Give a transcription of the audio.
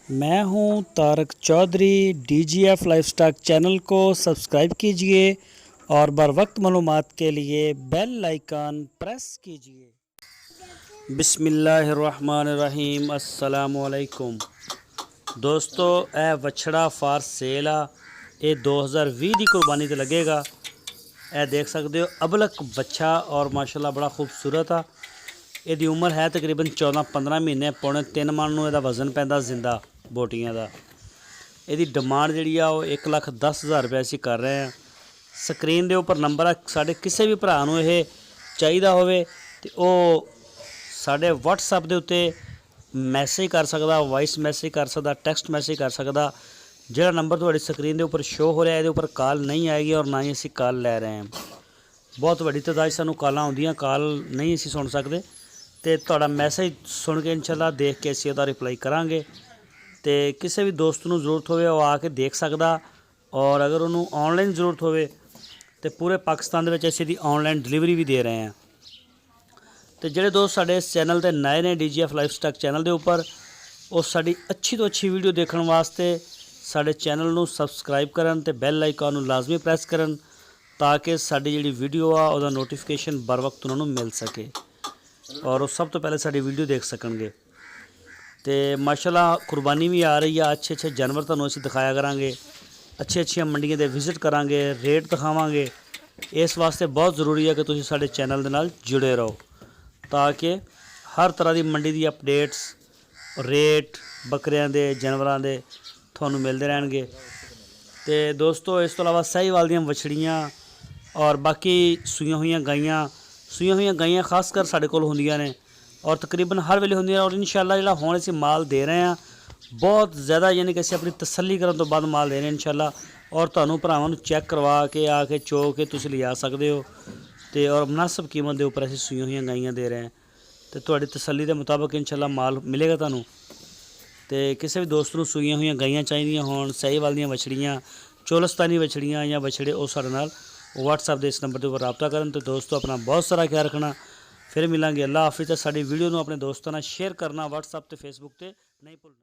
मैं हूं Tarak Chaudhary. DGF lifestyle channel को सब्सक्राइब कीजिए और बर वक्त मालूमात के लिए बेल आइकन प्रेस कीजिए। बिस्मिल्लाहिर्रहमानिर्रहीम। अस्सलामुअलैकुम दोस्तों, यह वछड़ा फार सेल आ। ये 2020 की कुर्बानी ते लगेगा। यह देख सकते हो अबलक बच्चा और माशाल्लाह बड़ा खूबसूरत आ। ਇਹਦੀ उम्र है तकरीबन 14-15 महीने। पौने 3 मन ਨੂੰ ਇਹਦਾ वजन पैंदा जिंदा बोटियां ਦਾ। ਇਹਦੀ डिमांड जी आ 1,10,000 रुपये असीं कर रहे हैं। स्क्रीन के उपर नंबर आ। साढ़े किसी भी भरा नूं ਇਹ ਚਾਹੀਦਾ ਹੋਵੇ ਤੇ ਉਹ ਸਾਡੇ WhatsApp ਦੇ ਉੱਤੇ मैसेज कर सकदा, वॉइस मैसेज कर सकदा, टैक्सट मैसेज कर सकदा। ਜਿਹੜਾ नंबर ਤੁਹਾਡੀ स्क्रीन के उपर शो हो रहा है ਇਹਦੇ उपर कॉल नहीं आएगी और ना ही ਅਸੀਂ कॉल लै रहे हैं। बहुत वड्डी तादाद सानूं कॉलां आउंदियां, कॉल नहीं असीं सुन सकते। तो तुहाडा मैसेज सुन के इंशाल्लाह देख के असीं उहदा रिप्लाई करांगे। तो किसी भी दोस्त नूं जरूरत होवे वो आके देख सकदा। और अगर उन्होंने ऑनलाइन जरूरत होवे तो पूरे पाकिस्तान दे विच असीं दी ऑनलाइन डिलीवरी भी दे रहे हैं। तो जिहड़े दोस्त साडे इस चैनल ते नए ने DGF लाइफस्टाइल चैनल के उपर, वो साडी अच्छी तो अच्छी वीडियो देखने वास्ते साडे चैनल नूं सबसक्राइब करन ते बैल आइकन नूं लाजमी प्रेस करन ताकि साडी जिहड़ी वीडियो आ उहदा नोटिफिकेशन बर वक्त उन्हां नूं मिल सके और वो सब तो पहले साडी वीडियो देख सकणगे। तो माशाल्लाह कुर्बानी भी आ रही है। अच्छे अच्छे जानवर तुहानूं असीं दिखाया करांगे, अच्छी अच्छी मंडियां दे विजिट करांगे, रेट दिखावांगे। इस वास्ते बहुत ज़रूरी है कि तुसीं साडे चैनल दे नाल जुड़े रहो ताकि हर तरह की मंडी की अपडेट्स, रेट बकरियां दे, जानवरां दे तुहानूं मिलते रहणगे। तो दोस्तों इस तो इलावा साहीवाल दीयां वछड़ियां और बाकी सूईयां हुई गाइयां खासकर साढ़े कोल होंदियां ने और तकरीबन हर वेले होंदियां। और इंशाल्लाह जिहड़ा हुण असीं माल दे रहे हैं बहुत ज़्यादा, यानी कि असीं अपनी तसल्ली करन तो बाद माल दे रहे हैं इंशाल्लाह। और तुहानूं भरावां नूं चैक करवा के आके चो के तुसीं लिया सकदे हो। तो और मुनासिब कीमत के उपर असीं सूईयां हुई गाइयां दे रहे हैं। तो तुहाडी तसल्ली के मुताबिक इंशाल्लाह माल मिलेगा तुहानूं। तो किसी भी दोस्त नूं सूईयां हुई गाइयां चाहिदियां होण, साहीवाल दीयां वछड़ियां, चोलस्तानी वछड़ियां या वछड़े, वो साडे नाल WhatsApp के इस नंबर के उपर रबता करन। तो दोस्तों अपना बहुत सारा ख्याल रखना। फिर मिलांगे। अल्लाह हाफिज़। साडी वीडियो नूं अपने दोस्तों नाल शेयर करना, WhatsApp ते Facebook ते नहीं भुलना।